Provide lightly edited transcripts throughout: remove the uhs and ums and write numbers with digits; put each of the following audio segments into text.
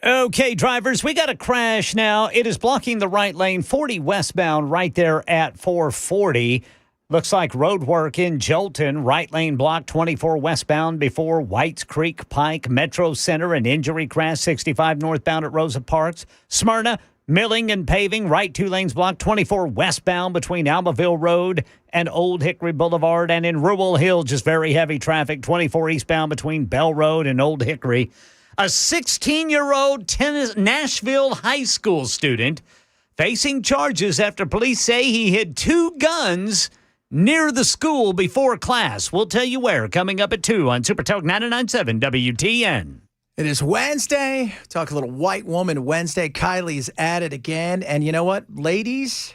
Okay, drivers, we got a crash now. It is blocking the right lane, 40 westbound, right there at 440. Looks like road work in Jolton. Right lane blocked, 24 westbound before Whites Creek Pike, Metro Center, an injury crash, 65 northbound at Rosa Parks. Smyrna, milling and paving, right 2 lanes blocked, 24 westbound between Almaville Road and Old Hickory Boulevard. And in Rural Hill, just very heavy traffic, 24 eastbound between Bell Road and Old Hickory. A 16-year-old Nashville high school student facing charges after police say he hid 2 guns near the school before class. We'll tell you where, coming up at 2 on Super Talk 99.7 WTN. It is Wednesday. Talk a little white woman Wednesday. Kylie's at it again. And you know what, ladies?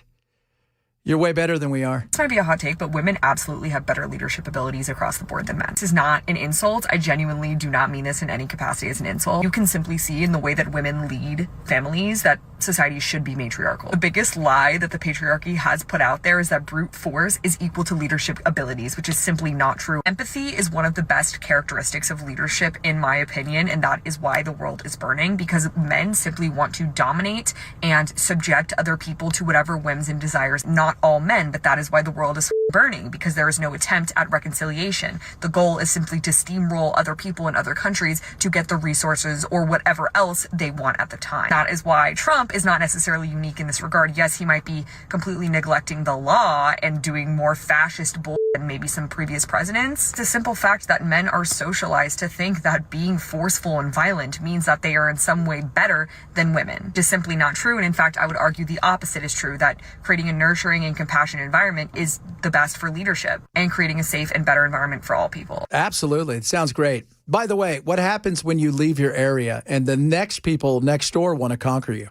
You're way better than we are. This might be a hot take, but women absolutely have better leadership abilities across the board than men. This is not an insult. I genuinely do not mean this in any capacity as an insult. You can simply see in the way that women lead families that society should be matriarchal. The biggest lie that the patriarchy has put out there is that brute force is equal to leadership abilities, which is simply not true. Empathy is one of the best characteristics of leadership, in my opinion, and that is why the world is burning, because men simply want to dominate and subject other people to whatever whims and desires. Not all men, but that is why the world is burning, because there is no attempt at reconciliation. The goal is simply to steamroll other people in other countries to get the resources or whatever else they want at the time. That is why Trump is not necessarily unique in this regard. Yes, he might be completely neglecting the law and doing more fascist bull than maybe some previous presidents. It's a simple fact that men are socialized to think that being forceful and violent means that they are in some way better than women. Just simply not true. And in fact, I would argue the opposite is true, that creating a nurturing and compassionate environment is the best for leadership and creating a safe and better environment for all people. Absolutely. It sounds great. By the way, what happens when you leave your area and the next people next door want to conquer you?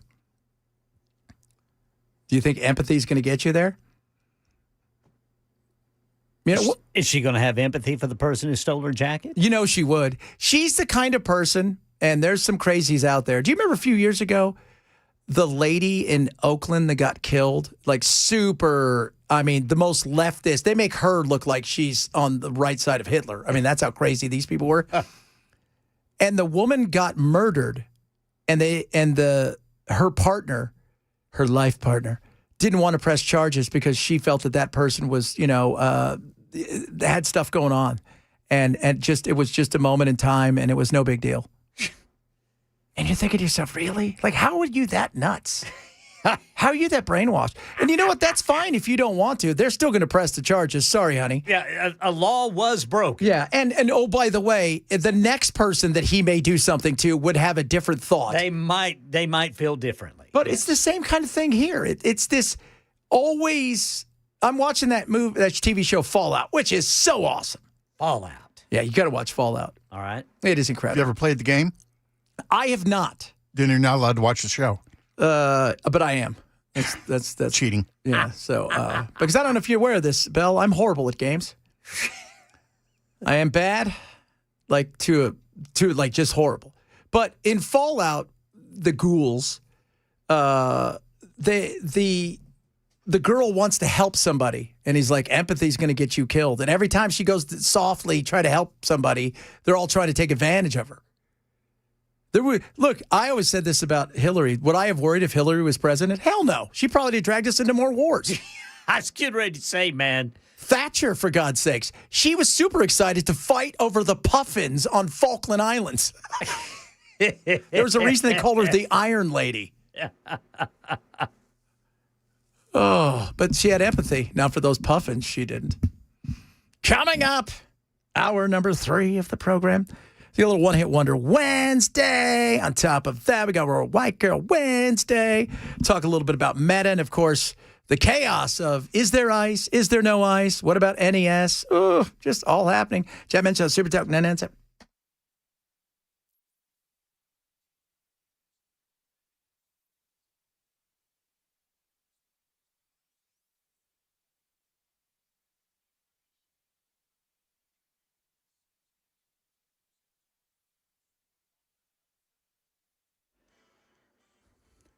Do you think empathy is going to get you there? You know, is she going to have empathy for the person who stole her jacket? You know she would. She's the kind of person, and there's some crazies out there. Do you remember a few years ago, the lady in Oakland that got killed? Like super, I mean, the most leftist. They make her look like she's on the right side of Hitler. I mean, that's how crazy these people were. And the woman got murdered, and her partner, her life partner, didn't want to press charges because she felt that person was, had stuff going on. And it was just a moment in time, and it was no big deal. And you're thinking to yourself, really? Like, how are you that nuts? How are you that brainwashed? And you know what? That's fine if you don't want to. They're still going to press the charges. Sorry, honey. Yeah, a law was broken. Yeah, and oh, by the way, the next person that he may do something to would have a different thought. They might feel differently. But it's the same kind of thing here. It's this always. I'm watching that TV show Fallout, which is so awesome. Fallout. Yeah, you got to watch Fallout. All right. It is incredible. You ever played the game? I have not. Then you're not allowed to watch the show. But I am. That's cheating. Yeah. So because I don't know if you're aware of this, Belle, I'm horrible at games. I am bad, like to like just horrible. But in Fallout, the ghouls, the girl wants to help somebody, and he's like, empathy's going to get you killed. And every time she goes to softly try to help somebody, they're all trying to take advantage of her. Look, I always said this about Hillary. Would I have worried if Hillary was president? Hell no. She probably dragged us into more wars. I was getting ready to say, man. Thatcher, for God's sakes. She was super excited to fight over the puffins on Falkland Islands. There was a reason they called her the Iron Lady. Oh, but she had empathy. Now, for those puffins, she didn't. Coming up, hour number 3 of the program. The little one-hit wonder Wednesday. On top of that, we got our White Girl Wednesday. Talk a little bit about Meta and, of course, the chaos of is there ice? Is there no ice? What about NES? Oh, just all happening. Chad mentioned Super Talk 99.7.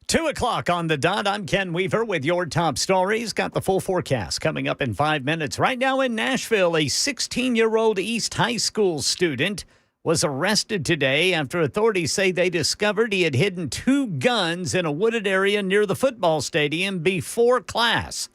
Two o'clock on the dot. I'm Ken Weaver with your top stories. Got the full forecast coming up in 5 minutes. Right now in Nashville, a 16-year-old East High School student was arrested today after authorities say they discovered he had hidden 2 guns in a wooded area near the football stadium before class.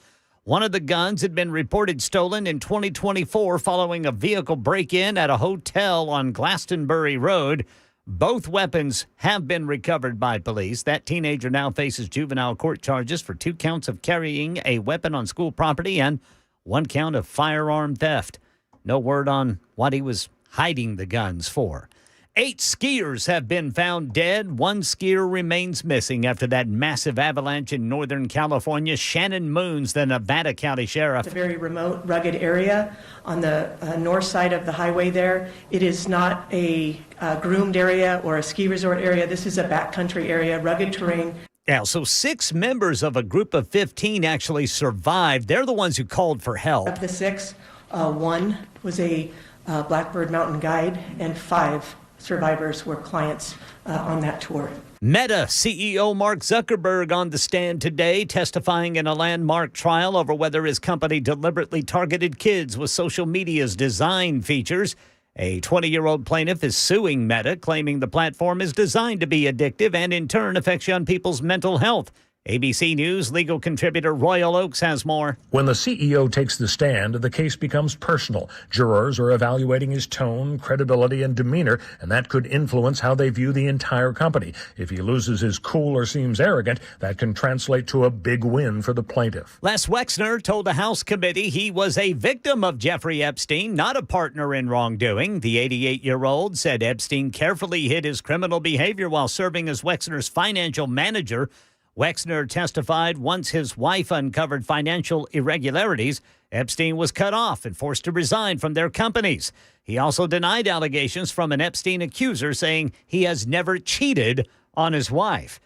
One of the guns had been reported stolen in 2024 following a vehicle break-in at a hotel on Glastonbury Road. Both weapons have been recovered by police. That teenager now faces juvenile court charges for 2 counts of carrying a weapon on school property and 1 count of firearm theft. No word on what he was hiding the guns for. 8 skiers have been found dead. 1 skier remains missing after that massive avalanche in Northern California. Shannon Moons, the Nevada County Sheriff. It's a very remote, rugged area on the north side of the highway there. It is not a groomed area or a ski resort area. This is a backcountry area, rugged terrain. Yeah, so 6 members of a group of 15 actually survived. They're the ones who called for help. Of the 6, 1 was a Blackbird Mountain guide, and 5 survivors were clients on that tour. Meta CEO Mark Zuckerberg on the stand today, testifying in a landmark trial over whether his company deliberately targeted kids with social media's design features. A 20-year-old plaintiff is suing Meta, claiming the platform is designed to be addictive and in turn affects young people's mental health. ABC News legal contributor Royal Oakes has more. When the CEO takes the stand, the case becomes personal. Jurors are evaluating his tone, credibility, and demeanor, and that could influence how they view the entire company. If he loses his cool or seems arrogant, that can translate to a big win for the plaintiff. Les Wexner told the House committee he was a victim of Jeffrey Epstein, not a partner in wrongdoing. The 88-year-old said Epstein carefully hid his criminal behavior while serving as Wexner's financial manager. Wexner testified once his wife uncovered financial irregularities, Epstein was cut off and forced to resign from their companies. He also denied allegations from an Epstein accuser, saying he has never cheated on his wife.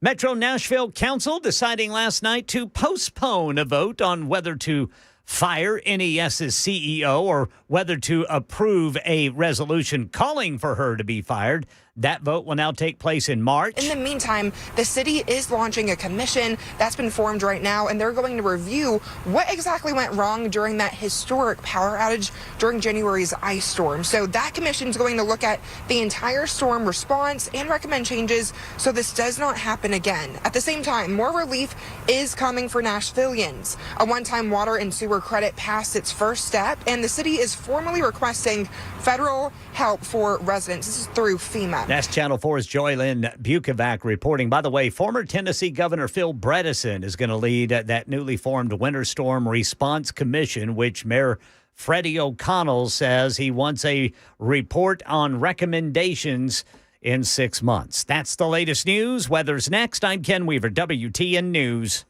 Metro Nashville Council deciding last night to postpone a vote on whether to fire NES's CEO or whether to approve a resolution calling for her to be fired. That vote will now take place in March. In the meantime, the city is launching a commission that's been formed right now, and they're going to review what exactly went wrong during that historic power outage during January's ice storm. So that commission is going to look at the entire storm response and recommend changes so this does not happen again. At the same time, more relief is coming for Nashvillians. A one-time water and sewer credit passed its first step, and the city is formally requesting federal help for residents. This is through FEMA. That's Channel 4's Joylyn Bukovac reporting. By the way, former Tennessee Governor Phil Bredesen is going to lead that newly formed Winter Storm Response Commission, which Mayor Freddie O'Connell says he wants a report on recommendations in 6 months. That's the latest news. Weather's next. I'm Ken Weaver, WTN News.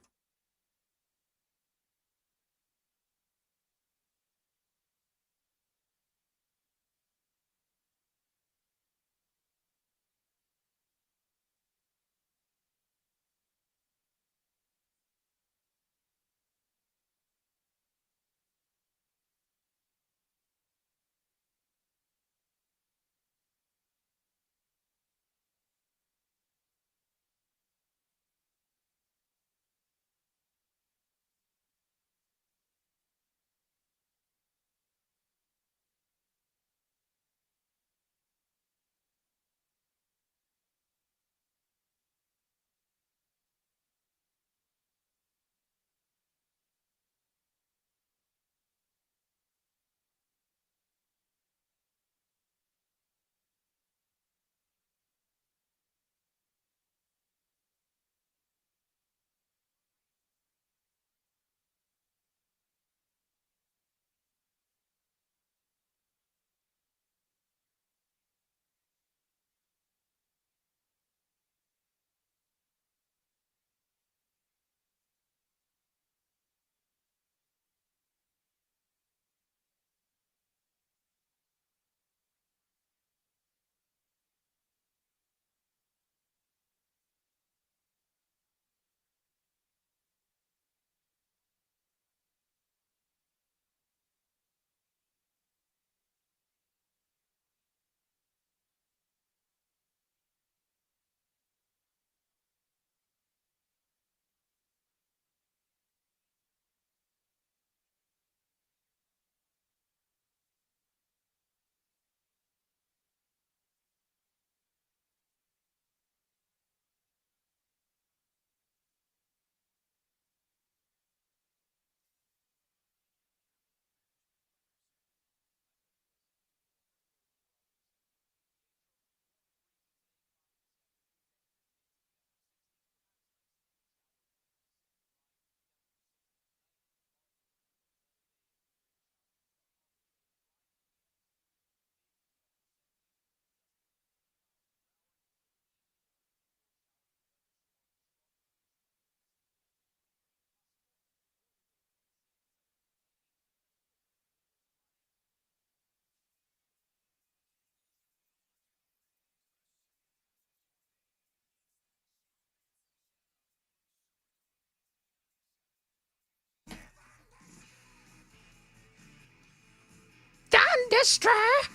Distract.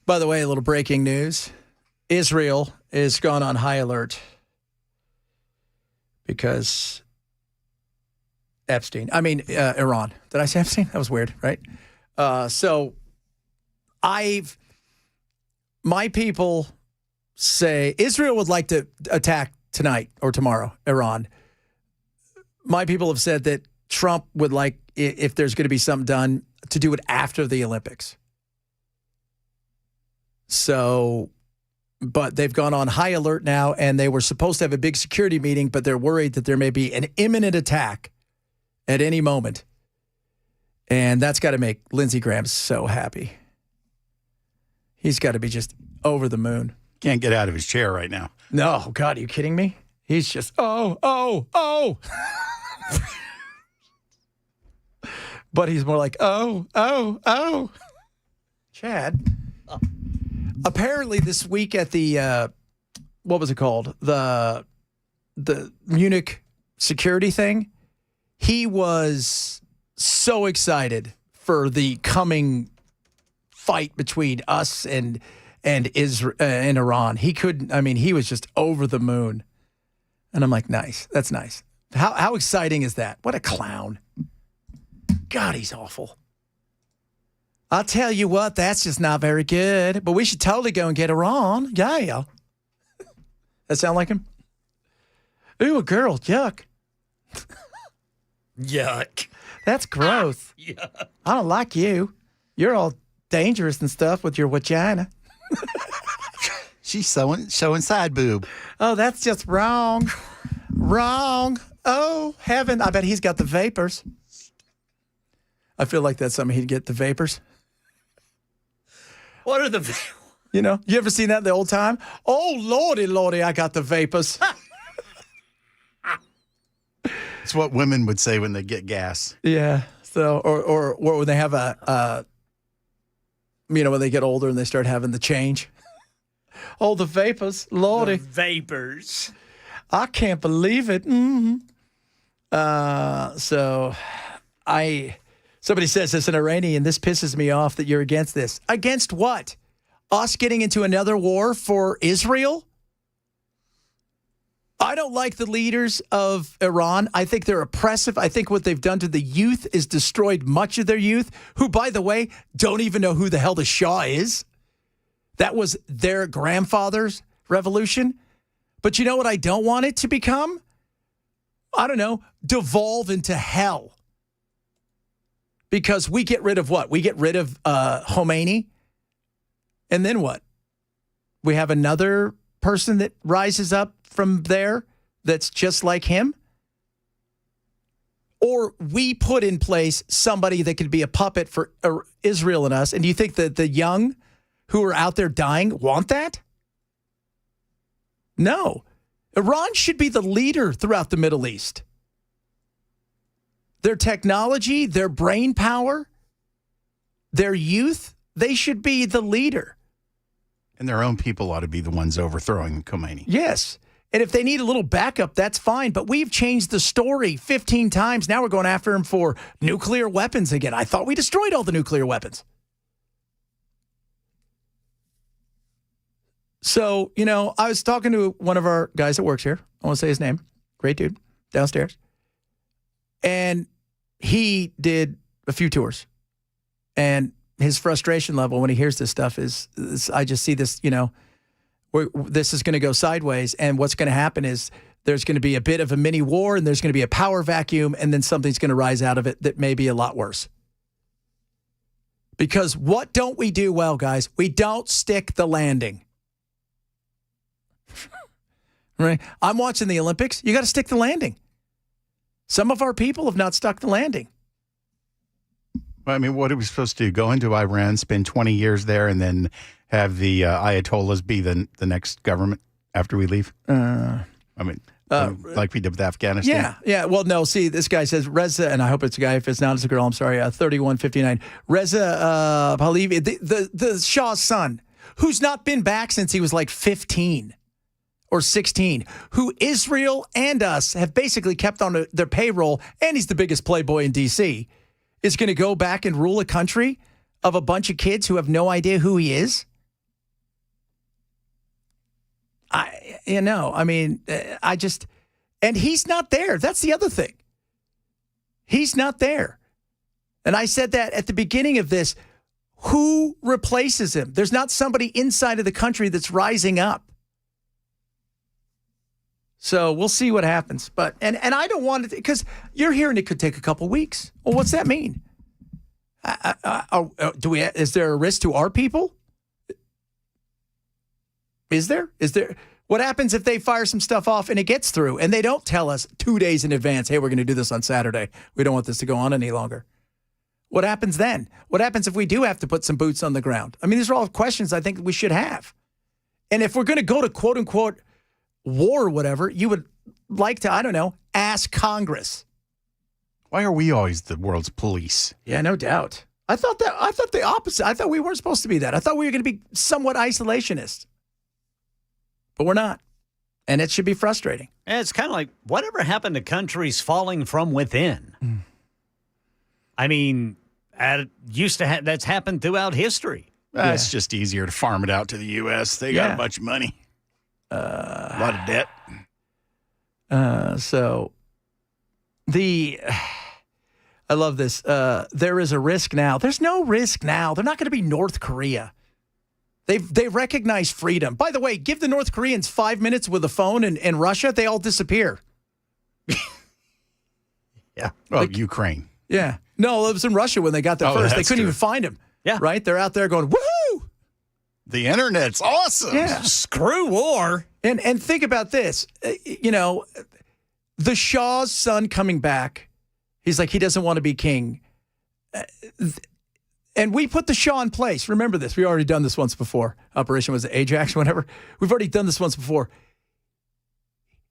By the way, a little breaking news. Israel is gone on high alert because Iran. Did I say Epstein? That was weird, right? My people say Israel would like to attack tonight or tomorrow, Iran. My people have said that Trump would like, if there's going to be something done, to do it after the Olympics. So, but they've gone on high alert now, and they were supposed to have a big security meeting, but they're worried that there may be an imminent attack at any moment. And that's got to make Lindsey Graham so happy. He's got to be just over the moon. Can't get out of his chair right now. No, God, are you kidding me? He's just, oh. But he's more like, oh. Chad. Apparently this week at the, what was it called? The Munich security thing, he was so excited for the coming fight between us and Israel and Iran. He was just over the moon. And I'm like, nice. That's nice. How exciting is that? What a clown. God, he's awful. I'll tell you what, that's just not very good. But we should totally go and get Iran. Yeah. That sound like him? Ooh, a girl. Yuck. Yuck. That's gross. Yuck. I don't like you. You're all dangerous and stuff with your vagina. She's showing side boob. Oh, that's just wrong. Wrong. Oh, heaven. I bet he's got the vapors. I feel like that's something he'd get, the vapors. What are the... You ever seen that the old time? Oh, lordy, I got the vapors. It's what women would say when they get gas. Yeah. So, or when they have when they get older and they start having the change. Oh, the vapors, lordy. The vapors. I can't believe it. Mm-hmm. Somebody says, as an Iranian, this pisses me off that you're against this. Against what? Us getting into another war for Israel? I don't like the leaders of Iran. I think they're oppressive. I think what they've done to the youth is destroyed much of their youth, who, by the way, don't even know who the hell the Shah is. That was their grandfather's revolution. But you know what I don't want it to become? I don't know, devolve into hell. Because we get rid of what? We get rid of Khomeini. And then what? We have another person that rises up from there that's just like him? Or we put in place somebody that could be a puppet for Israel and us. And do you think that the young who are out there dying want that? No. Iran should be the leader throughout the Middle East. Their technology, their brain power, their youth, they should be the leader. And their own people ought to be the ones overthrowing Khomeini. Yes. And if they need a little backup, that's fine. But we've changed the story 15 times. Now we're going after him for nuclear weapons again. I thought we destroyed all the nuclear weapons. So, I was talking to one of our guys that works here. I won't say his name. Great dude. Downstairs. And he did a few tours. And his frustration level when he hears this stuff is I just see this, this is going to go sideways. And what's going to happen is there's going to be a bit of a mini war and there's going to be a power vacuum. And then something's going to rise out of it that may be a lot worse. Because what don't we do well, guys? We don't stick the landing. Right? I'm watching the Olympics. You got to stick the landing. Some of our people have not stuck the landing. I mean, what are we supposed to do? Go into Iran, spend 20 years there, and then have the Ayatollahs be the next government after we leave? Like we did with Afghanistan? Yeah. Well, no, see, this guy says, Reza, and I hope it's a guy. If it's not, it's a girl. I'm sorry. 3159. Reza Pahlavi, the Shah's son, who's not been back since he was like 15 or 16, who Israel and us have basically kept on their payroll, and he's the biggest playboy in D.C., is going to go back and rule a country of a bunch of kids who have no idea who he is? And he's not there. That's the other thing. He's not there. And I said that at the beginning of this. Who replaces him? There's not somebody inside of the country that's rising up. So we'll see what happens. But and I don't want it because you're hearing it could take a couple weeks. Well, what's that mean? Is there a risk to our people? Is there? What happens if they fire some stuff off and it gets through and they don't tell us 2 days in advance, hey, we're going to do this on Saturday. We don't want this to go on any longer. What happens then? What happens if we do have to put some boots on the ground? I mean, these are all questions I think we should have. And if we're going to go to quote unquote war or whatever, you would like to, I don't know, ask Congress. Why are we always the world's police? Yeah, no doubt. I thought the opposite. I thought we weren't supposed to be that. I thought we were going to be somewhat isolationist. But we're not. And it should be frustrating. And it's kind of like whatever happened to countries falling from within? I mean, that's happened throughout history. It's just easier to farm it out to the U.S. They got a bunch of money. A lot of debt. I love this. There is a risk now. There's no risk now. They're not going to be North Korea. They recognize freedom. By the way, give the North Koreans 5 minutes with a phone in Russia, they all disappear. Yeah. Well, Ukraine. Yeah. No, it was in Russia when they got there first. They couldn't even find him. Yeah. Right? They're out there going, woohoo! The internet's awesome. Yeah. Screw war. And think about this. The Shah's son coming back, he's like, he doesn't want to be king. And we put the Shah in place. Remember this. We already done this once before. Operation was it Ajax, whatever. We've already done this once before.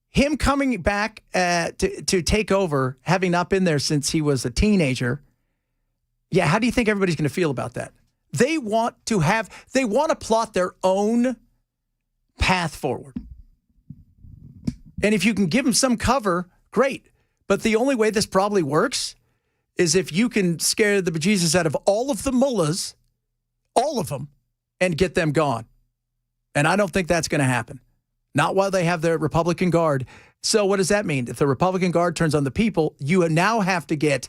Him coming back to take over, having not been there since he was a teenager. Yeah, how do you think everybody's going to feel about that? They want to plot their own path forward. And if you can give them some cover, great. But the only way this probably works is if you can scare the bejesus out of all of the mullahs, all of them, and get them gone. And I don't think that's going to happen. Not while they have their Republican Guard. So what does that mean? If the Republican Guard turns on the people, you now have to get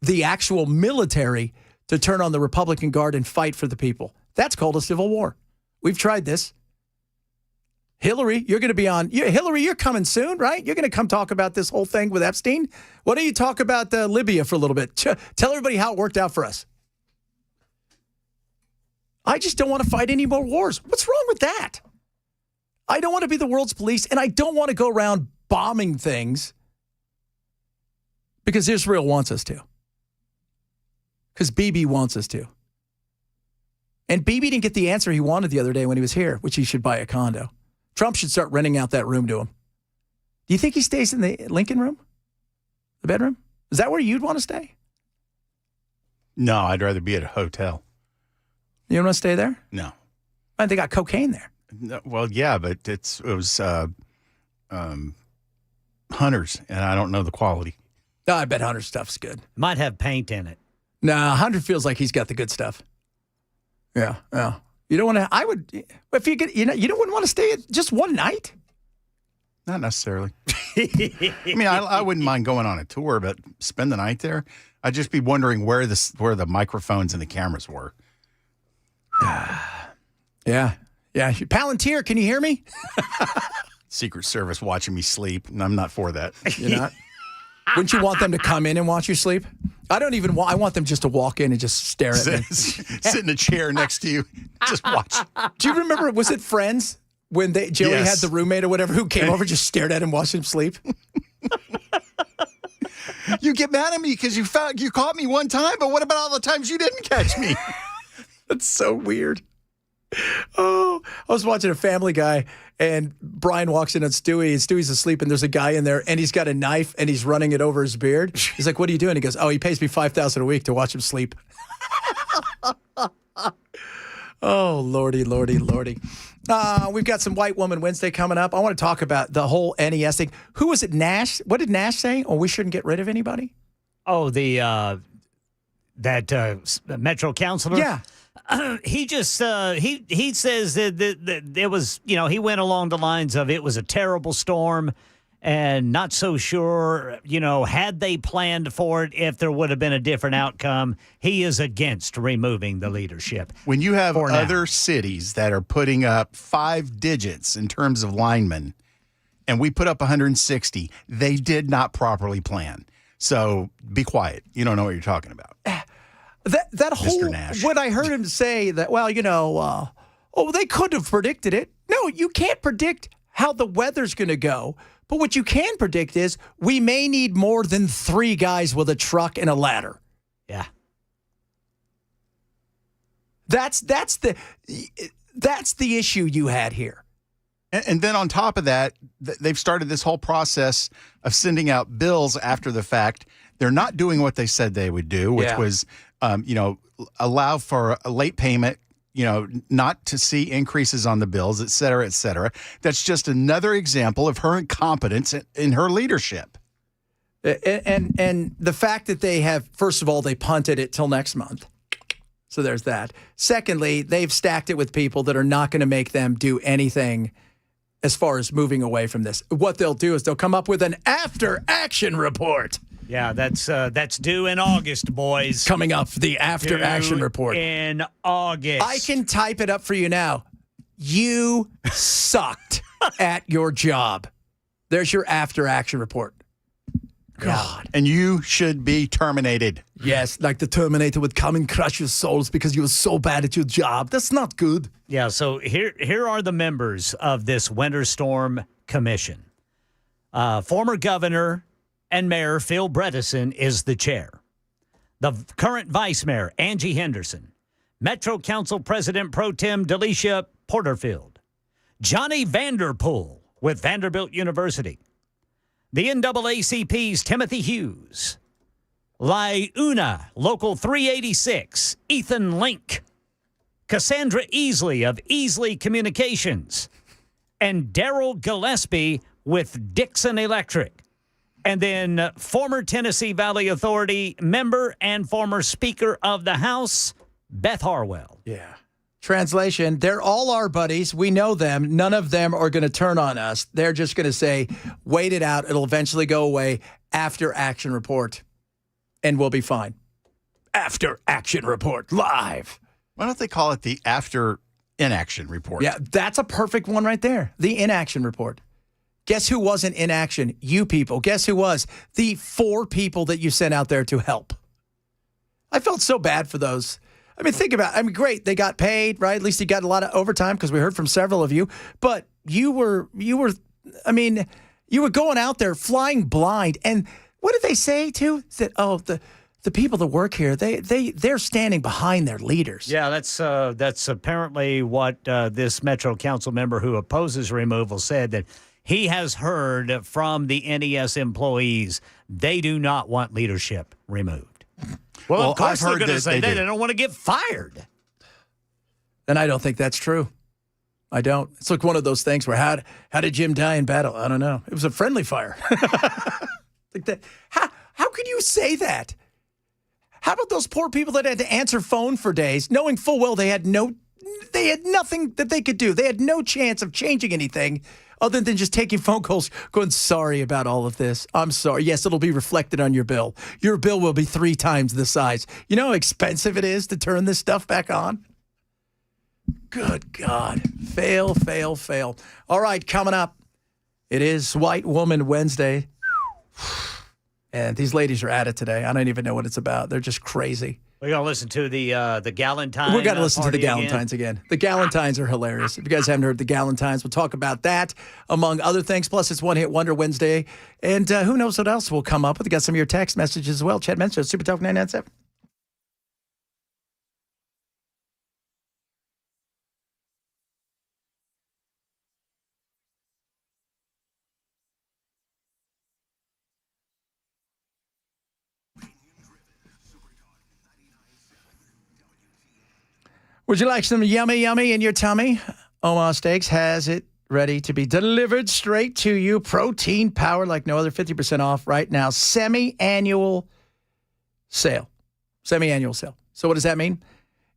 the actual military to turn on the Republican Guard and fight for the people. That's called a civil war. We've tried this. Hillary, you're going to be on. Hillary, you're coming soon, right? You're going to come talk about this whole thing with Epstein. Why don't you talk about Libya for a little bit? Tell everybody how it worked out for us. I just don't want to fight any more wars. What's wrong with that? I don't want to be the world's police, and I don't want to go around bombing things because Israel wants us to. Because Bibi wants us to. And Bibi didn't get the answer he wanted the other day when he was here, which he should buy a condo. Trump should start renting out that room to him. Do you think he stays in the Lincoln room? The bedroom? Is that where you'd want to stay? No, I'd rather be at a hotel. You don't want to stay there? No. Man, they got cocaine there. No, well, yeah, but it was Hunter's, and I don't know the quality. Oh, I bet Hunter's stuff's good. Might have paint in it. Nah, Hunter feels like he's got the good stuff. Yeah. You don't want to. I would, if you could. You wouldn't want to stay at just one night. Not necessarily. I mean, I wouldn't mind going on a tour, but spend the night there. I'd just be wondering where the microphones and the cameras were. Yeah. Palantir, can you hear me? Secret Service watching me sleep, and I'm not for that. You're not? Wouldn't you want them to come in and watch you sleep? I don't even want. I want them just to walk in and just stare at me. Sit in a chair next to you, just watch. Do you remember? Was it Friends when Joey had the roommate or whatever who came over, just stared at him, watched him sleep? You get mad at me because you caught me one time, but what about all the times you didn't catch me? That's so weird. Oh, I was watching a Family Guy, and Brian walks in on Stewie, and Stewie's asleep, and there's a guy in there, and he's got a knife, and he's running it over his beard. He's like, "What are you doing?" He goes, "Oh, he pays me $5,000 a week to watch him sleep." Oh, lordy. We've got some White Woman Wednesday coming up. I want to talk about the whole NES thing. Who was it, Nash? What did Nash say? Oh, we shouldn't get rid of anybody? Oh, the Metro councilor. Yeah. He just he says that it was, he went along the lines of it was a terrible storm and not so sure, had they planned for it, if there would have been a different outcome. He is against removing the leadership. When you have For now. other cities that are putting up 5 digits in terms of linemen, and we put up 160, they did not properly plan. So be quiet. You don't know what you're talking about. That whole, Mr. Nash. when I heard him say that, they couldn't have predicted it. No, you can't predict how the weather's going to go. But what you can predict is we may need more than 3 guys with a truck and a ladder. Yeah. That's the issue you had here. And then on top of that, they've started this whole process of sending out bills after the fact. They're not doing what they said they would do, which was, allow for a late payment, not to see increases on the bills, et cetera, et cetera. That's just another example of her incompetence in her leadership. And the fact that they have, first of all, they punted it till next month. So there's that. Secondly, they've stacked it with people that are not going to make them do anything as far as moving away from this. What they'll do is they'll come up with an after-action report. Yeah, that's due in August, boys. Coming up, the after-action report. In August. I can type it up for you now. You sucked at your job. There's your after-action report. God. And you should be terminated. Yes, like the Terminator would come and crush your souls because you were so bad at your job. That's not good. Yeah, so here are the members of this Winter Storm Commission. Former Governor and Mayor Phil Bredesen is the chair. The current Vice Mayor, Angie Henderson. Metro Council President Pro Tem Delicia Porterfield. Johnny Vanderpool with Vanderbilt University. The NAACP's Timothy Hughes. Liuna, Local 386, Ethan Link. Cassandra Easley of Easley Communications. And Daryl Gillespie with Dixon Electric. And then former Tennessee Valley Authority member and former Speaker of the House, Beth Harwell. Yeah. Translation, they're all our buddies. We know them. None of them are going to turn on us. They're just going to say, wait it out. It'll eventually go away. After action report. And we'll be fine. After action report live. Why don't they call it the after inaction report? Yeah, that's a perfect one right there. The inaction report. Guess who wasn't in action? You people. Guess who was? The 4 people that you sent out there to help. I felt so bad for those. I mean, think about it. I mean, great. They got paid, right? At least you got a lot of overtime because we heard from several of you. But you were going out there flying blind. And what did they say too? That, the people that work here, they're standing behind their leaders. Yeah, that's apparently what this Metro Council member who opposes removal said, that he has heard from the NES employees they do not want leadership removed. Well, of course I've they're heard going to say they that. do. They don't want to get fired. And I don't think that's true. I don't. It's like one of those things where how did Jim die in battle? I don't know. It was a friendly fire. Like that. How could you say that? How about those poor people that had to answer phone for days, knowing full well they had nothing that they could do. They had no chance of changing anything other than just taking phone calls, going, sorry about all of this. I'm sorry. Yes, it'll be reflected on your bill. Your bill will be 3 times the size. You know how expensive it is to turn this stuff back on? Good God. Fail, fail, fail. All right, coming up, it is White Woman Wednesday. And these ladies are at it today. I don't even know what it's about. They're just crazy. We're going to listen to the Galentine. We're going to listen to the party Galentines again. The Galentines are hilarious. If you guys haven't heard the Galentines, we'll talk about that, among other things. Plus, it's One Hit Wonder Wednesday. And who knows what else we'll come up with. We got some of your text messages as well. Chad Menster, Super Talk 997. Would you like some yummy, yummy in your tummy? Omaha Steaks has it ready to be delivered straight to you. Protein power like no other, 50% off right now. Semi-annual sale. Semi-annual sale. So what does that mean?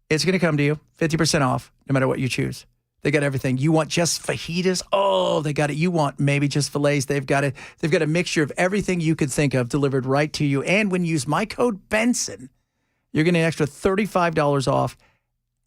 It's going to come to you 50% off no matter what you choose. They got everything. You want just fajitas? Oh, they got it. You want maybe just fillets? They've got it. They've got a mixture of everything you could think of delivered right to you. And when you use my code Benson, you're getting an extra $35 off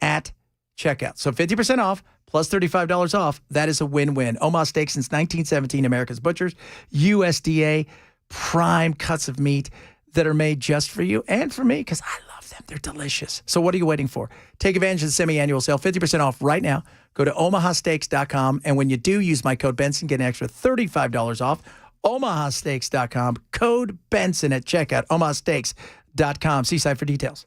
at checkout. So 50% off plus $35 off. That is a win-win. Omaha Steaks since 1917, America's Butchers, USDA, prime cuts of meat that are made just for you and for me because I love them. They're delicious. So what are you waiting for? Take advantage of the semi-annual sale, 50% off right now. Go to omahasteaks.com, and when you do, use my code Benson, get an extra $35 off. omahasteaks.com, code Benson at checkout, omahasteaks.com. See site for details.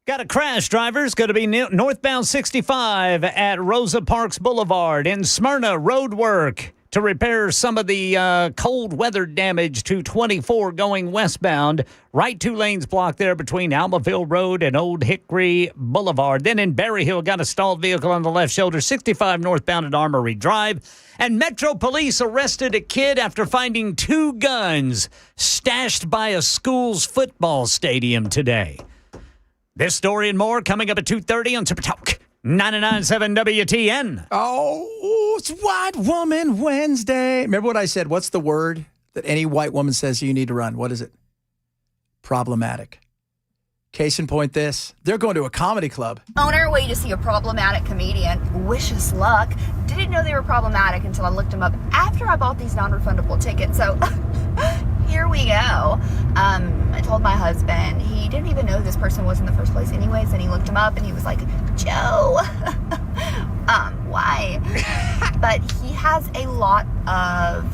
Got a crash, drivers. Going to be northbound 65 at Rosa Parks Boulevard. In Smyrna, road work to repair some of the cold weather damage to 24 going westbound. Right 2 lanes blocked there between Almaville Road and Old Hickory Boulevard. Then in Berryhill, got a stalled vehicle on the left shoulder, 65 northbound at Armory Drive. And Metro Police arrested a kid after finding 2 guns stashed by a school's football stadium today. This story and more coming up at 2:30 on Super Talk 99.7 WTN. Oh, it's White Woman Wednesday. Remember what I said? What's the word that any white woman says you need to run? What is it? Problematic. Case in point this. They're going to a comedy club. On our way to see a problematic comedian. Wish us luck. Didn't know they were problematic until I looked them up after I bought these non-refundable tickets. So here we go. I told my husband. He didn't even know who this person was in the first place anyways, and he looked him up and he was like, Joe. Why? But he has a lot of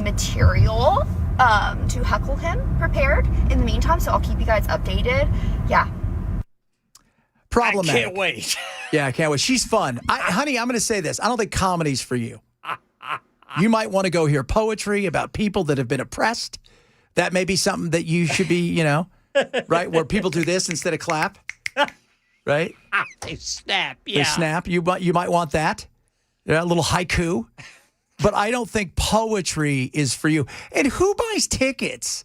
material to heckle him prepared in the meantime, so I'll keep you guys updated. Yeah. Problematic. I can't wait. Yeah, I can't wait. She's fun. Honey, I'm going to say this. I don't think comedy's for you. You might want to go hear poetry about people that have been oppressed. That may be something that you should be, right? Where people do this instead of clap, right? They snap, yeah. They snap. You might want that. A little haiku. But I don't think poetry is for you. And who buys tickets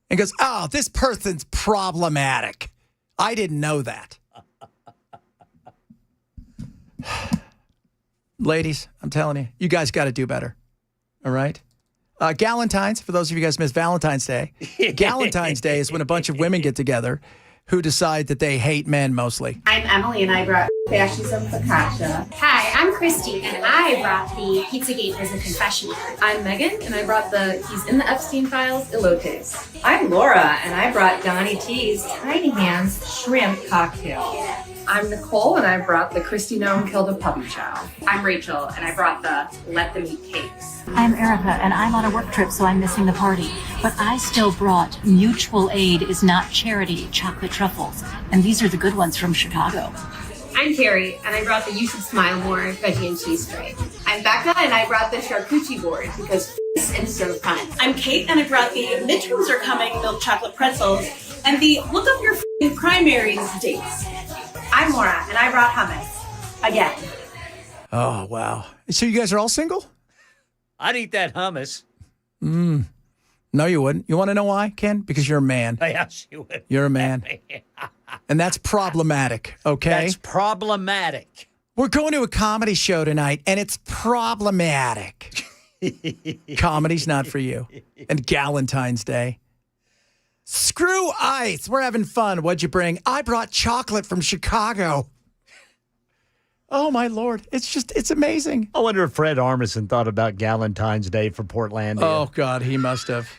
and goes, oh, this person's problematic. I didn't know that. Ladies, I'm telling you, you guys got to do better. All right? Galentine's, for those of you guys missed Valentine's Day. Galentine's Day is when a bunch of women get together who decide that they hate men mostly. I'm Emily, and I brought Fashies of Focaccia. Hi, I'm Christy, and I brought the Pizzagate as a confession. I'm Megan, and I brought the He's in the Epstein Files elotes. I'm Laura, and I brought Donnie T's Tiny Hands Shrimp Cocktail. I'm Nicole, and I brought the Christy Gnome Killed a Puppy Chow. I'm Rachel, and I brought the Let Them Eat Cakes. I'm Erica, and I'm on a work trip, so I'm missing the party. But I still brought Mutual Aid is Not Charity chocolate truffles, and these are the good ones from Chicago. I'm Carrie, and I brought the You Should Smile More veggie and cheese tray. I'm Becca, and I brought the charcuterie board because and so fun. I'm Kate, and I brought the Midterms Are Coming milk chocolate pretzels and the Look Up Your Primaries dates. I'm Laura, and I brought hummus. Again. Oh, wow. So you guys are all single? I'd eat that hummus. No, you wouldn't. You want to know why, Ken? Because you're a man. Yes, you would. You're a man. And that's problematic, okay? That's problematic. We're going to a comedy show tonight, and it's problematic. Comedy's not for you. And Galentine's Day. Screw ice. We're having fun. What'd you bring? I brought chocolate from Chicago. Oh, my Lord. It's amazing. I wonder if Fred Armisen thought about Galentine's Day for Portlandia. Oh, God, he must have.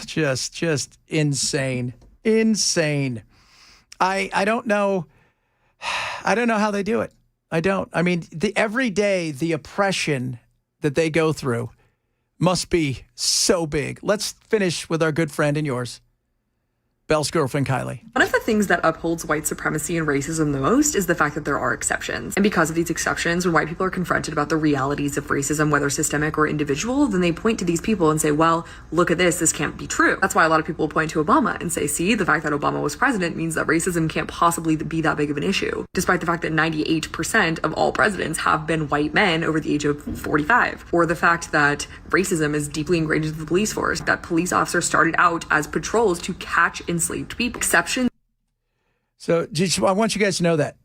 Just insane. Insane. I don't know. I don't know how they do it. I don't. I mean, every day, the oppression that they go through must be so big. Let's finish with our good friend and yours, Belle's girlfriend, Kylie. One of the things that upholds white supremacy and racism the most is the fact that there are exceptions. And because of these exceptions, when white people are confronted about the realities of racism, whether systemic or individual, then they point to these people and say, well, look at this can't be true. That's why a lot of people point to Obama and say, see, the fact that Obama was president means that racism can't possibly be that big of an issue, despite the fact that 98% of all presidents have been white men over the age of 45. Or the fact that racism is deeply ingrained into the police force, that police officers started out as patrols to catch enslaved people. Exception. So I want you guys to know that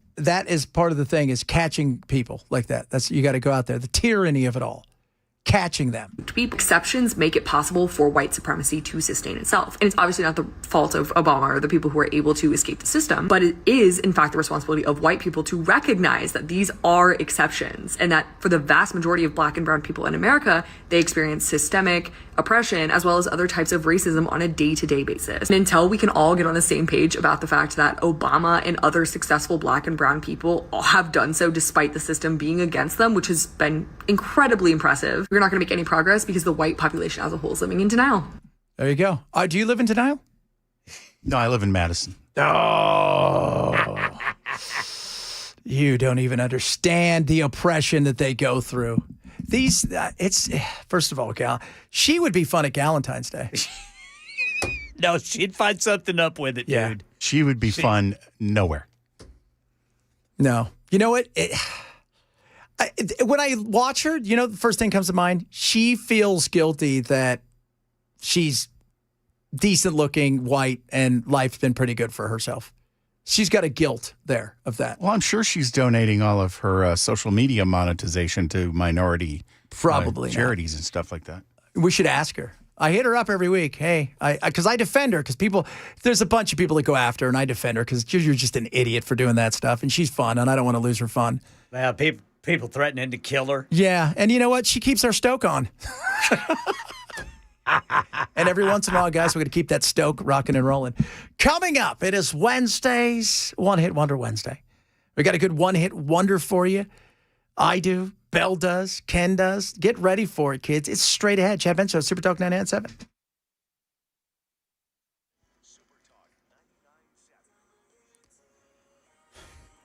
is part of the thing, is catching people like that. You got to go out there. The tyranny of it all. Catching them. Exceptions make it possible for white supremacy to sustain itself. And it's obviously not the fault of Obama or the people who are able to escape the system, but it is, in fact, the responsibility of white people to recognize that these are exceptions and that for the vast majority of Black and brown people in America, they experience systemic oppression as well as other types of racism on a day-to-day basis. And until we can all get on the same page about the fact that Obama and other successful Black and brown people all have done so despite the system being against them, which has been incredibly impressive, we're not going to make any progress because the white population as a whole is living in denial. There you go. Do you live in denial? No, I live in Madison. Oh. You don't even understand the oppression that they go through. First of all, Gal, she would be fun at Galentine's Day. No, she'd find something up with it, dude. She would be fun nowhere. No. You know what? When I watch her, the first thing comes to mind, she feels guilty that she's decent looking, white, and life's been pretty good for herself. She's got a guilt there of that. Well, I'm sure she's donating all of her social media monetization to minority charities and stuff like that. We should ask her. I hit her up every week. Hey, because I defend her, because there's a bunch of people that go after her, and I defend her because you're just an idiot for doing that stuff, and she's fun, and I don't want to lose her fun. Well, people threatening to kill her. Yeah, and you know what? She keeps our stoke on. And every once in a while, guys, we're going to keep that stoke rocking and rolling. Coming up, it is Wednesday's One Hit Wonder Wednesday. We got a good one-hit wonder for you. I do. Belle does. Ken does. Get ready for it, kids. It's straight ahead. Chad Ben Show, Super Talk 99.7.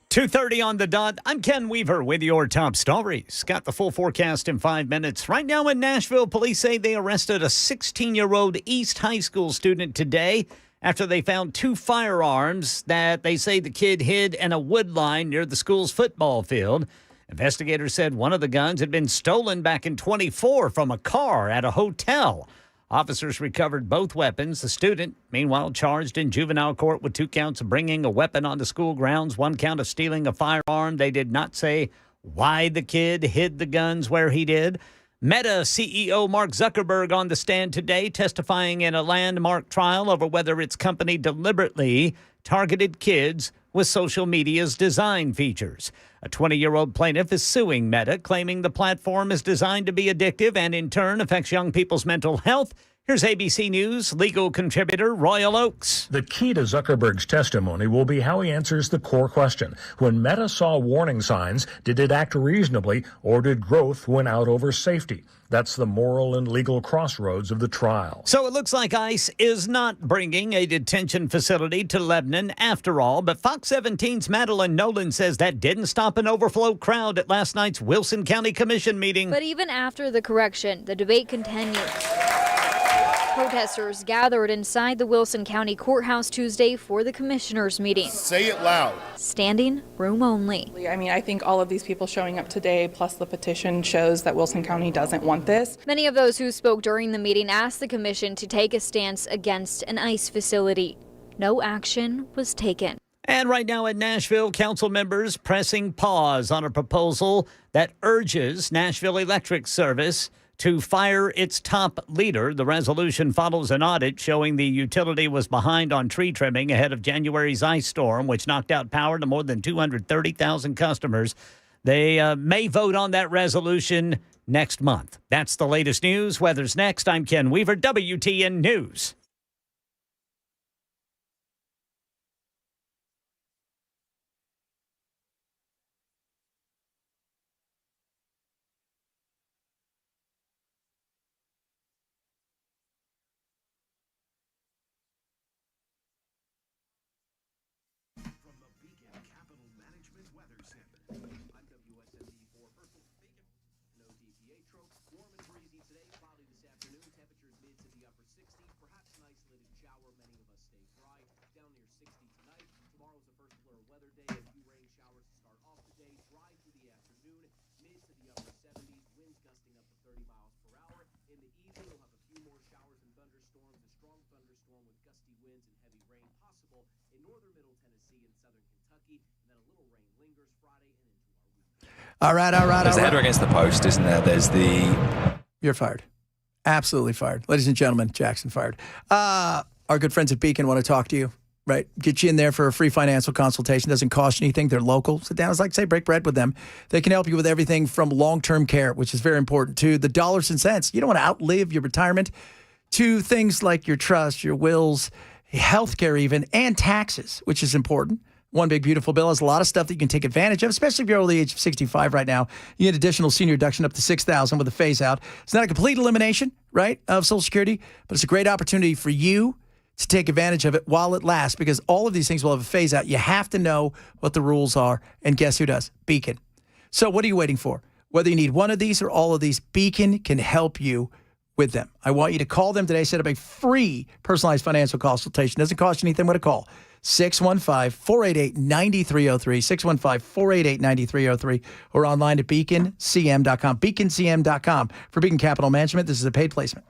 2:30 on the dot. I'm Ken Weaver with your top stories. Got the full forecast in 5 minutes. Right now in Nashville, police say they arrested a 16-year-old East High School student today after they found 2 firearms that they say the kid hid in a wood line near the school's football field. Investigators said one of the guns had been stolen back in 24 from a car at a hotel. Officers recovered both weapons. The student, meanwhile, charged in juvenile court with 2 counts of bringing a weapon onto school grounds, 1 count of stealing a firearm. They did not say why the kid hid the guns where he did. Meta CEO Mark Zuckerberg on the stand today, testifying in a landmark trial over whether its company deliberately targeted kids with social media's design features. A 20-year-old plaintiff is suing Meta, claiming the platform is designed to be addictive and in turn affects young people's mental health. Here's ABC News legal contributor Royal Oakes. The key to Zuckerberg's testimony will be how he answers the core question. When Meta saw warning signs, did it act reasonably or did growth win out over safety? That's the moral and legal crossroads of the trial. So it looks like ICE is not bringing a detention facility to Lebanon after all, but Fox 17's Madeline Nolan says that didn't stop an overflow crowd at last night's Wilson County Commission meeting. But even after the correction, the debate continues. Protesters gathered inside the Wilson County Courthouse Tuesday for the commissioners' meeting. Say it loud. Standing room only. I mean, I think all of these people showing up today, plus the petition, shows that Wilson County doesn't want this. Many of those who spoke during the meeting asked the commission to take a stance against an ICE facility. No action was taken. And right now in Nashville, council members pressing pause on a proposal that urges Nashville Electric Service to fire its top leader. The resolution follows an audit showing the utility was behind on tree trimming ahead of January's ice storm, which knocked out power to more than 230,000 customers. They may vote on that resolution next month. That's the latest news. Weather's next. I'm Ken Weaver, WTN News. All right. There's the header against the post, isn't there? There's the... You're fired. Absolutely fired. Ladies and gentlemen, Jackson fired. Our good friends at Beacon want to talk to you, right? Get you in there for a free financial consultation. Doesn't cost you anything. They're local. Sit down. It's like, say, break bread with them. They can help you with everything from long-term care, which is very important, to the dollars and cents. You don't want to outlive your retirement, to things like your trust, your wills, health care even, and taxes, which is important. One Big Beautiful Bill has a lot of stuff that you can take advantage of, especially if you're over the age of 65 right now. You get additional senior deduction up to $6,000 with a phase out. It's not a complete elimination, right, of Social Security, but it's a great opportunity for you to take advantage of it while it lasts, because all of these things will have a phase out. You have to know what the rules are, and guess who does? Beacon. So what are you waiting for? Whether you need one of these or all of these, Beacon can help you with them. I want you to call them today. Set up a free personalized financial consultation. Doesn't cost you anything but a call. 615-488-9303, 615-488-9303, or online at beaconcm.com, beaconcm.com. For Beacon Capital Management, this is a paid placement.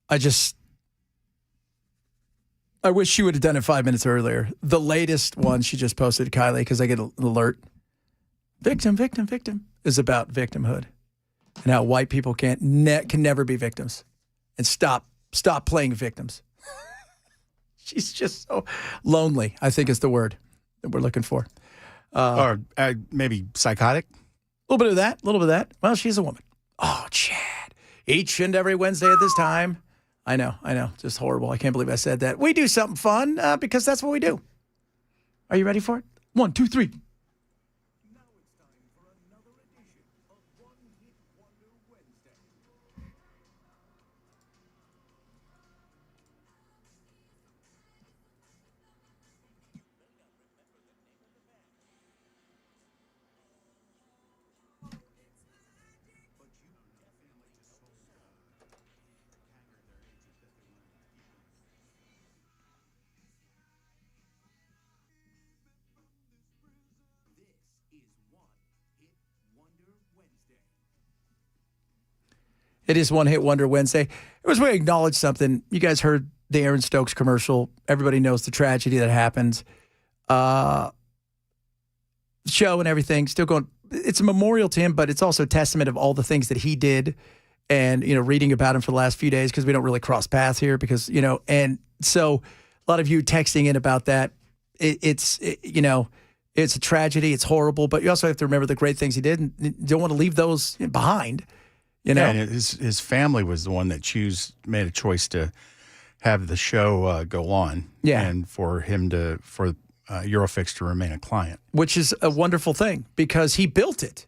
I wish she would have done it 5 minutes earlier. The latest one she just posted, Kylie, because I get an alert. Victim is about victimhood and how white people can never be victims and stop playing victims. She's just so lonely, I think is the word that we're looking for. Or maybe psychotic? A little bit of that. Well, she's a woman. Oh, Chad. Each and every Wednesday at this time. I know. Just horrible. I can't believe I said that. We do something fun because that's what we do. Are you ready for it? 1, 2, 3. It is One Hit Wonder Wednesday. It was where we acknowledge something. You guys heard the Aaron Stokes commercial. Everybody knows the tragedy that happened. Show and everything still going. It's a memorial to him, but it's also a testament of all the things that he did. And, reading about him for the last few days because we don't really cross paths here because, and so a lot of you texting in about that. It's a tragedy. It's horrible, but you also have to remember the great things he did and you don't want to leave those behind. Yeah, and his family was the one that made a choice to have the show go on. Yeah. And for Eurofix to remain a client. Which is a wonderful thing because he built it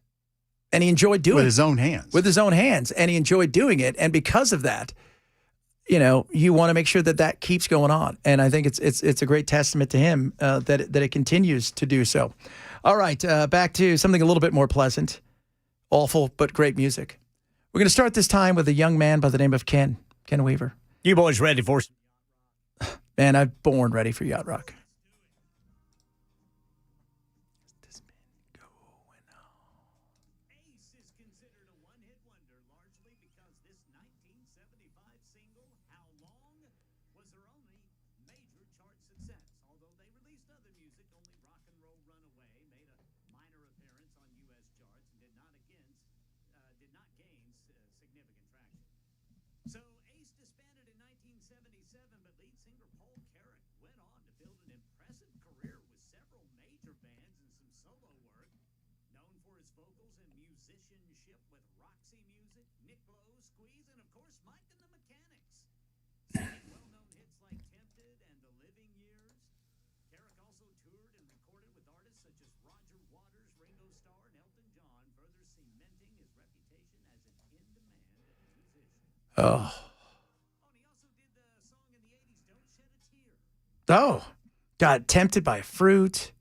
and he enjoyed doing it. With his own hands. With his own hands. And he enjoyed doing it. And because of that, you want to make sure that keeps going on. And I think it's a great testament to him that it continues to do so. All right, back to something a little bit more pleasant. Awful, but great music. We're going to start this time with a young man by the name of Ken Weaver. You boys ready for... Man, I'm born ready for yacht rock. Oh, got tempted by fruit.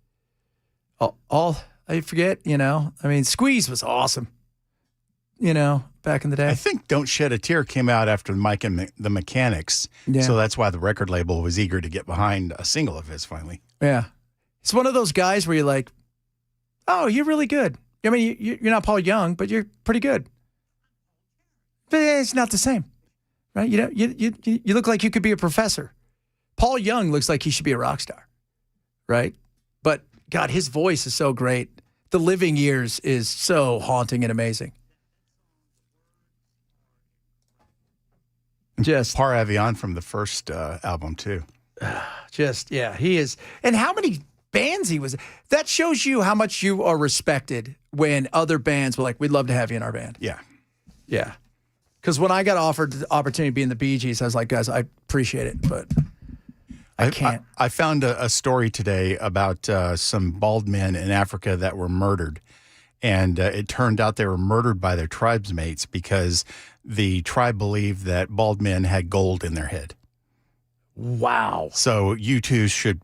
All I forget, I mean, Squeeze was awesome, back in the day. I think Don't Shed a Tear came out after Mike and the Mechanics. Yeah. So that's why the record label was eager to get behind a single of his finally. Yeah. It's one of those guys where you're like, oh, you're really good. I mean, you're not Paul Young, but you're pretty good. But it's not the same, right? You look like you could be a professor. Paul Young looks like he should be a rock star, right? But, God, his voice is so great. The Living Years is so haunting and amazing. Just Par Avion from the first album, too. He is. And how many bands he was. That shows you how much you are respected when other bands were like, we'd love to have you in our band. Yeah. Yeah. Because when I got offered the opportunity to be in the Bee Gees, I was like, guys, I appreciate it, but I can't. I found a story today about some bald men in Africa that were murdered. And it turned out they were murdered by their tribesmates because the tribe believed that bald men had gold in their head. Wow. So you two should,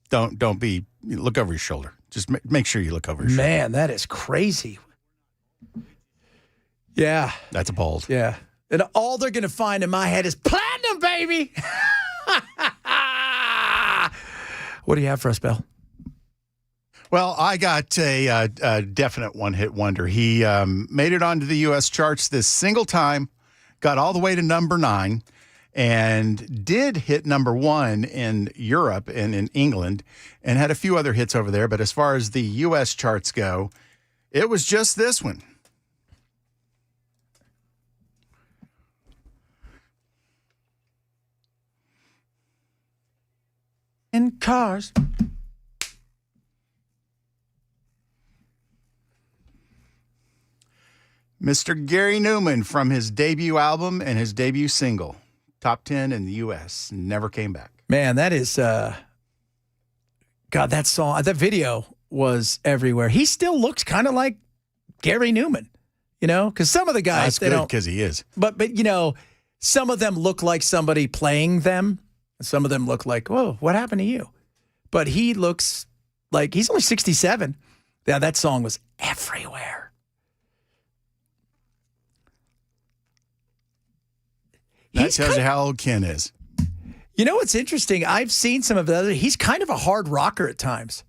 don't be, look over your shoulder. Just make sure you look over your shoulder. Man, that is crazy. Yeah. That's a bald. Yeah. And all they're going to find in my head is platinum, baby. What do you have for us, Bill? Well, I got a definite one-hit wonder. He made it onto the U.S. charts this single time, got all the way to number 9 and did hit number 1 in Europe and in England and had a few other hits over there. But as far as the U.S. charts go, it was just this one. In cars. Mr. Gary Newman from his debut album and his debut single, top 10 in the U.S., never came back. Man, that is, God, that song, that video was everywhere. He still looks kind of like Gary Newman, you know, because some of the guys, That's good because he is. But, you know, some of them look like somebody playing them. Some of them look like, whoa, what happened to you? But he looks like he's only 67. Yeah, that song was everywhere. That tells you how old Ken is. You know what's interesting? I've seen some of the other. He's kind of a hard rocker at times.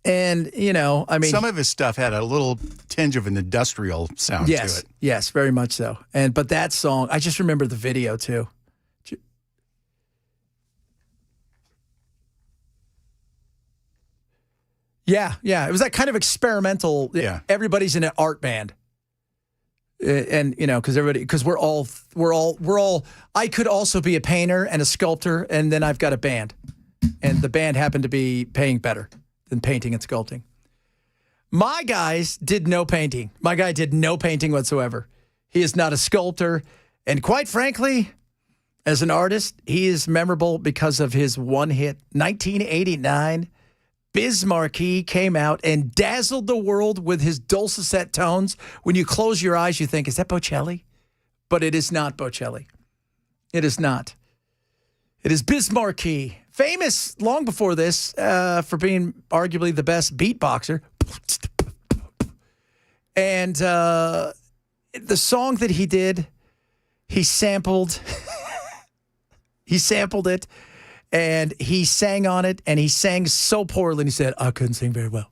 And, you know, I mean. Some of his stuff had a little tinge of an industrial sound to it. Yes, very much so. But that song, I just remember the video too. Yeah. It was that kind of experimental. Yeah. Everybody's in an art band. And, you know, because we're all, I could also be a painter and a sculptor, and then I've got a band. And the band happened to be paying better than painting and sculpting. My guys did no painting. My guy did no painting whatsoever. He is not a sculptor. And quite frankly, as an artist, he is memorable because of his one hit, 1989. Biz Markie came out and dazzled the world with his dulcet tones. When you close your eyes, you think, is that Bocelli? But it is not Bocelli. It is not. It is Biz Markie, famous long before this for being arguably the best beatboxer. And the song that he did, he sampled it. And he sang on it, and he sang so poorly, and he said, I couldn't sing very well.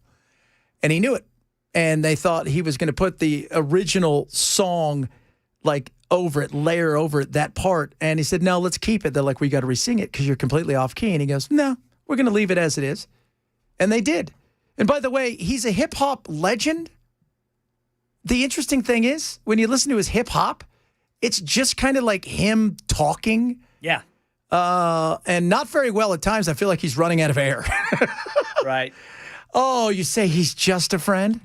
And he knew it. And they thought he was going to put the original song, like, over it, layer over it, that part. And he said, no, let's keep it. They're like, we got to re-sing it because you're completely off key. And he goes, no, we're going to leave it as it is. And they did. And by the way, he's a hip-hop legend. The interesting thing is, when you listen to his hip-hop, it's just kind of like him talking. Yeah. And not very well at times. I feel like he's running out of air. Right. Oh, you say he's just a friend?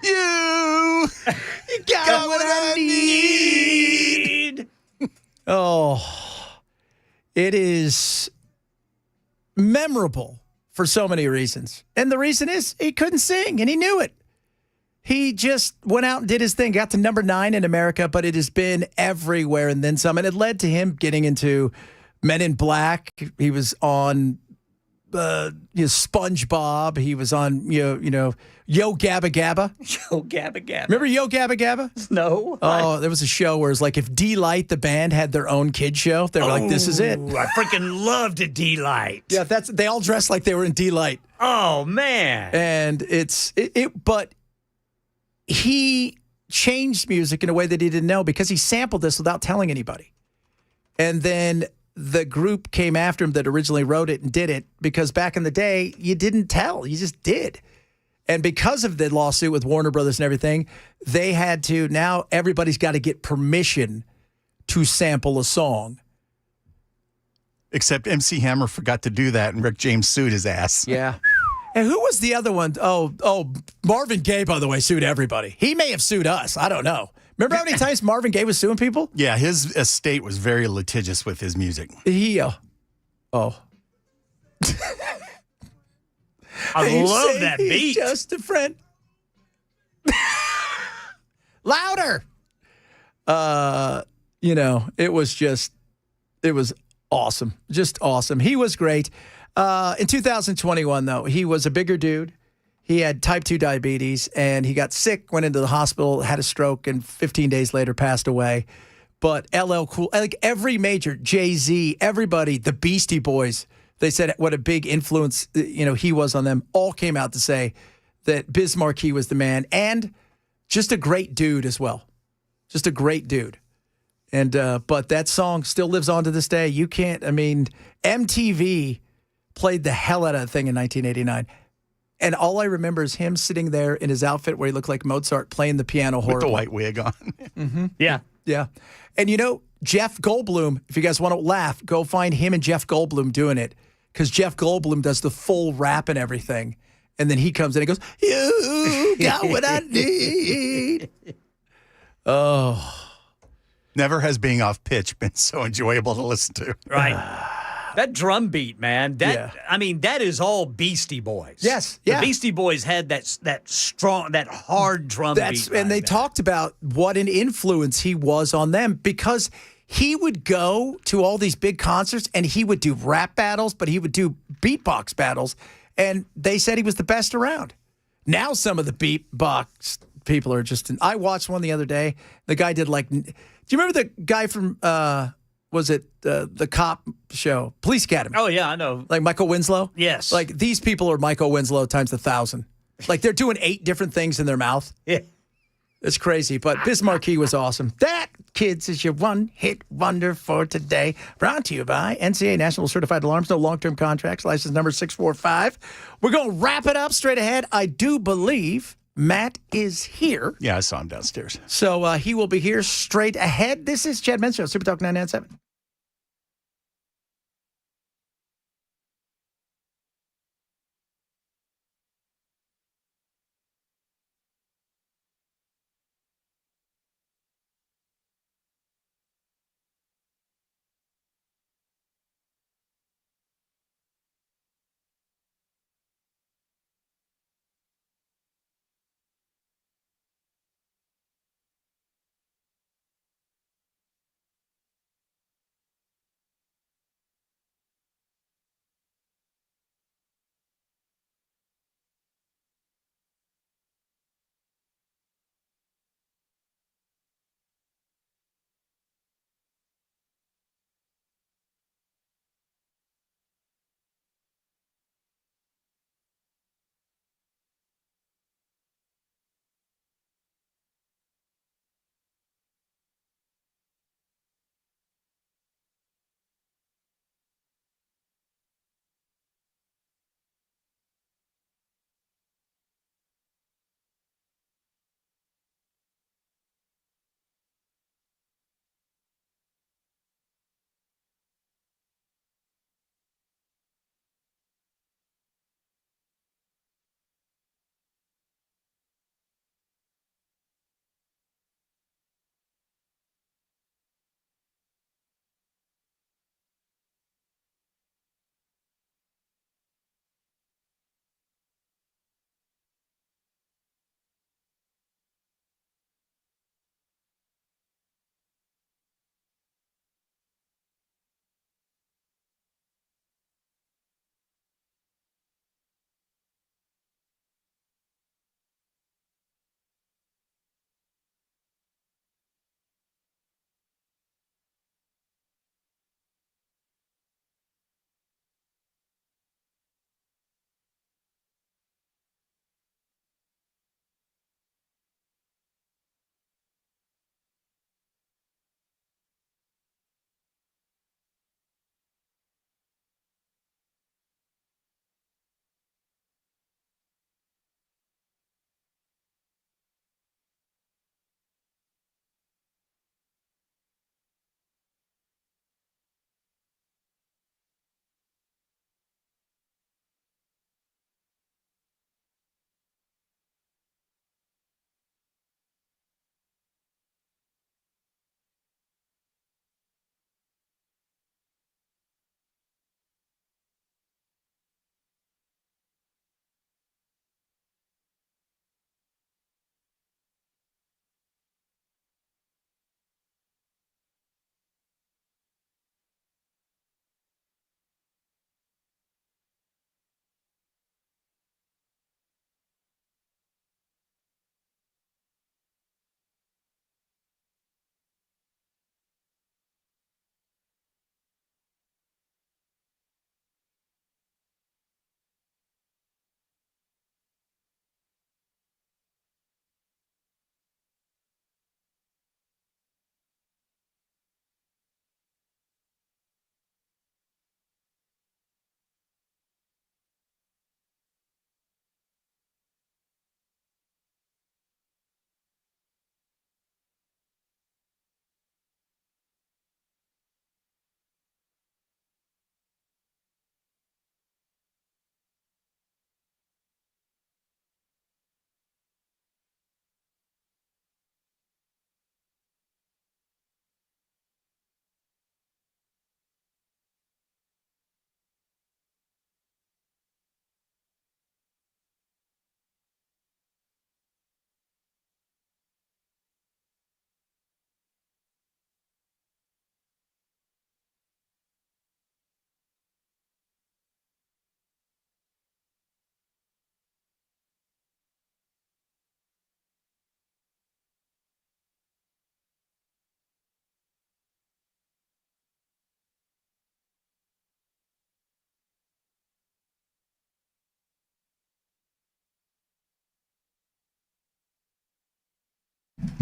You got what I need. Oh, it is memorable for so many reasons. And the reason is he couldn't sing, and he knew it. He just went out and did his thing, got to number 9 in America, but it has been everywhere and then some. And it led to him getting into Men in Black. He was on SpongeBob. He was on, Yo Gabba Gabba. Yo Gabba Gabba. Remember Yo Gabba Gabba? No. Oh, there was a show where it's like if D-Light, the band, had their own kid show, they were like, this is it. I freaking loved a D-Light. Yeah, they all dressed like they were in D-Light. Oh, man. And but he changed music in a way that he didn't know because he sampled this without telling anybody. And then the group came after him that originally wrote it and did it because back in the day, you didn't tell. You just did. And because of the lawsuit with Warner Brothers and everything, they had to, now everybody's got to get permission to sample a song. Except MC Hammer forgot to do that, and Rick James sued his ass. Yeah. And who was the other one? Oh, Marvin Gaye, by the way, sued everybody. He may have sued us. I don't know. Remember how many times Marvin Gaye was suing people? Yeah, his estate was very litigious with his music. I love that beat. He's just a friend. Louder. It was awesome. Just awesome. He was great. In 2021, though, he was a bigger dude. He had type 2 diabetes, and he got sick, went into the hospital, had a stroke, and 15 days later passed away. But LL Cool, like every major, Jay-Z, everybody, the Beastie Boys, they said what a big influence, he was on them, all came out to say that Biz Markie was the man, and just a great dude as well. Just a great dude. And but that song still lives on to this day. You can't, MTV played the hell out of that thing in 1989. And all I remember is him sitting there in his outfit where he looked like Mozart playing the piano horribly. With the white wig on. Mm-hmm. Yeah. Yeah. And Jeff Goldblum, if you guys want to laugh, go find him and Jeff Goldblum doing it. Because Jeff Goldblum does the full rap and everything. And then he comes in and goes, "You got what I need." Oh. Never has being off pitch been so enjoyable to listen to. Right. That drum beat, man. That is all Beastie Boys. Yes. Yeah. The Beastie Boys had that strong, that hard drum beat. And they talked about what an influence he was on them because he would go to all these big concerts and he would do rap battles, but he would do beatbox battles. And they said he was the best around. Now some of the beatbox people are just... I watched one the other day. The guy did do you remember the guy from... was it the cop show, Police Academy? Oh, yeah, I know. Like Michael Winslow? Yes. Like these people are Michael Winslow times 1,000. Like they're doing 8 different things in their mouth. Yeah. It's crazy. But Biz Markie was awesome. That, kids, is your one-hit wonder for today. Brought to you by NCAA National Certified Alarms. No long-term contracts. License number 645. We're going to wrap it up straight ahead. I do believe Matt is here. Yeah, I saw him downstairs. So he will be here straight ahead. This is Chad Men's Show, Super Talk 997.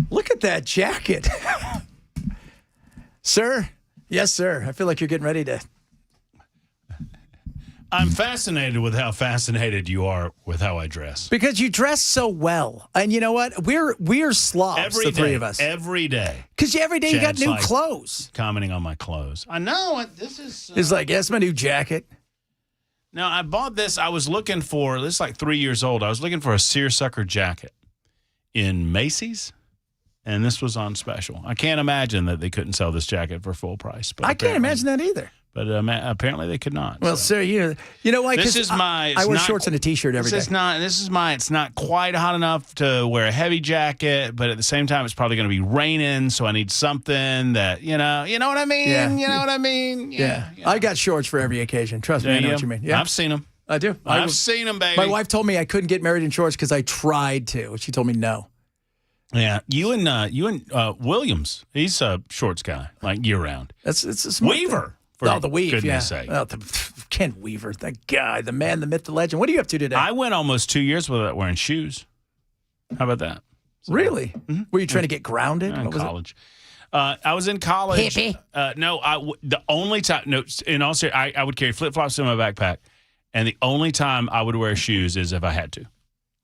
Look at that jacket. Sir? Yes, sir. I feel like you're getting ready to... I'm fascinated with how fascinated you are with how I dress. Because you dress so well. And you know what? We're slobs, the three of us. Every day. Because every day you got new clothes. Commenting on my clothes. I know. This is... It's like, that's my new jacket. Now, I bought this. I was looking for... This is like 3 years old. I was looking for a seersucker jacket in Macy's. And this was on special. I can't imagine that they couldn't sell this jacket for full price. But I can't imagine that either. But apparently they could not. Well, sir, you know why? This is my. I wear shorts and a T-shirt every day. It's not quite hot enough to wear a heavy jacket, but at the same time, it's probably going to be raining, so I need something that you know what I mean. Yeah. You know what I mean. Yeah. I got shorts for every occasion. Trust me, I know what you mean. Yeah, I've seen them. I do. I've seen them, baby. My wife told me I couldn't get married in shorts because I tried to. She told me no. Yeah, you and Williams. He's a shorts guy, like year round. It's a smart Weaver. Thing. The Weave, yeah. Sake. Oh, Ken Weaver, that guy, the man, the myth, the legend. What are you up to today? I went almost 2 years without wearing shoes. How about that? So, really? Mm-hmm. Were you trying to get grounded? In college. I was in college. Hippie. The only time, in all seriousness, I would carry flip-flops in my backpack, and the only time I would wear shoes is if I had to.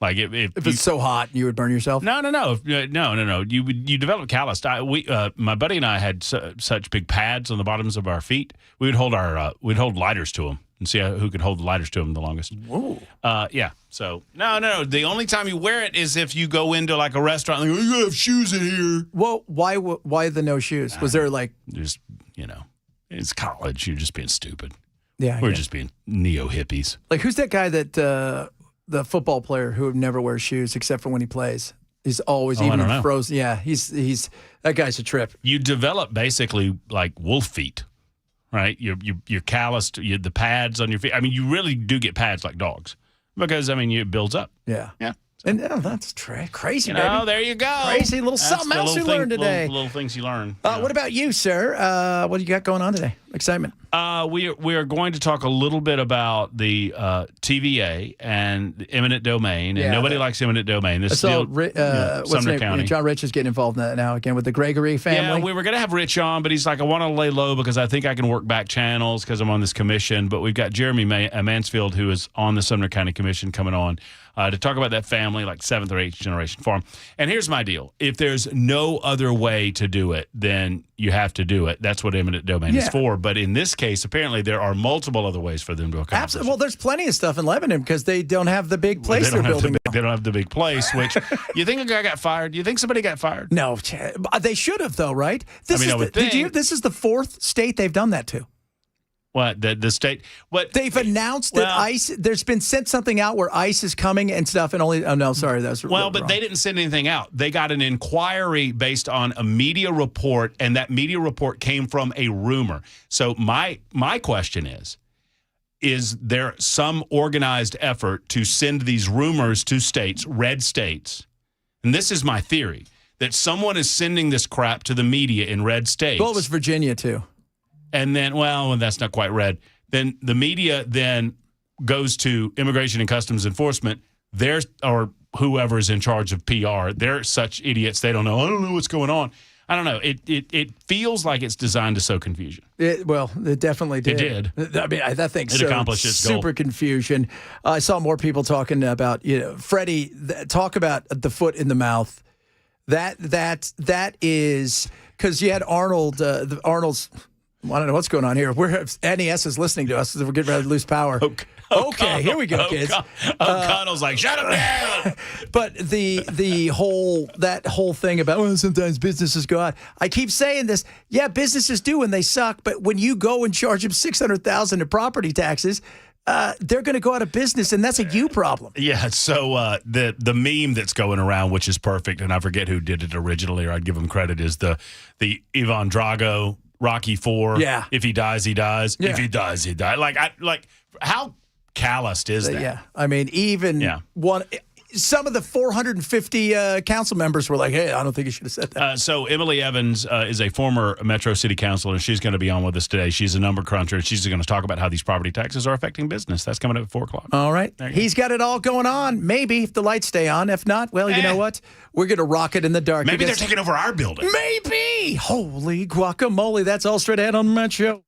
Like if it's so hot, you would burn yourself. No. You develop callus. My buddy and I had such big pads on the bottoms of our feet. We would hold we'd hold lighters to them and see who could hold the lighters to them the longest. Whoa. Yeah. So no. The only time you wear it is if you go into like a restaurant. Like, you gotta have shoes in here. Well, why the no shoes? Was there like just it's college. You're just being stupid. Yeah, we're just being neo hippies. Like who's that guy that? The football player who never wears shoes except for when he plays. He's always even frozen. Yeah, he's that guy's a trip. You develop basically like wolf feet, right? You're calloused. The pads on your feet. I mean, you really do get pads like dogs because it builds up. Yeah. Yeah. And that's crazy, baby. There you go. Crazy little something else you learned today. Little things you learn. What about you, sir? What do you got going on today? Excitement. We are going to talk a little bit about the TVA and the eminent domain. And nobody likes eminent domain. This is Sumner County. John Rich is getting involved in that now again with the Gregory family. Yeah, we were going to have Rich on, but he's like, I want to lay low because I think I can work back channels because I'm on this commission. But we've got Jeremy Mansfield, who is on the Sumner County Commission, coming on to talk about that family, like 7th or 8th generation farm. And here's my deal. If there's no other way to do it, then you have to do it. That's what eminent domain is for. But in this case, apparently there are multiple other ways for them to accomplish. Absolutely. Well, there's plenty of stuff in Lebanon because they don't have the big place they're building. They don't have the big place, which you think a guy got fired? You think somebody got fired? No. They should have, though, right? This is the fourth state they've done that to. What, the state? What they've announced that ICE. There's been sent something out where ICE is coming and stuff, and only. Oh no, sorry, that's but wrong. They didn't send anything out. They got an inquiry based on a media report, and that media report came from a rumor. So my question is there some organized effort to send these rumors to states, red states? And this is my theory that someone is sending this crap to the media in red states. Well, it was Virginia too. And then, that's not quite red. Then the media then goes to Immigration and Customs Enforcement. Or whoever is in charge of PR. They're such idiots. They don't know. I don't know what's going on. I don't know. It feels like it's designed to sow confusion. It definitely did. It did. I mean, that thing accomplished its goal. Super confusion. I saw more people talking about, Freddie, talk about the foot in the mouth. That is because you had Arnold's. I don't know what's going on here. NES is listening to us. We're getting ready to lose power. Okay, here we go, kids. O'Connell's like, shut him down. But the whole thing about sometimes businesses go out. I keep saying this. Yeah, businesses do when they suck. But when you go and charge them $600,000 in property taxes, they're going to go out of business, and that's a you problem. Yeah. So the meme that's going around, which is perfect, and I forget who did it originally, or I'd give him credit, is the Ivan Drago. Rocky IV. Yeah. If he dies, he dies. Yeah. If he dies, he dies. Like how calloused is that? Yeah. I mean, even one. some of the 450 council members were like, hey, I don't think you should have said that. So Emily Evans is a former Metro City Councilor, and she's going to be on with us today. She's a number cruncher, and she's going to talk about how these property taxes are affecting business. That's coming up at 4 o'clock. All right. He's got it all going on. Maybe if the lights stay on. If not, well, you know what? We're going to rock it in the dark. Maybe they're taking over our building. Maybe. Holy guacamole. That's all straight ahead on the Met Show.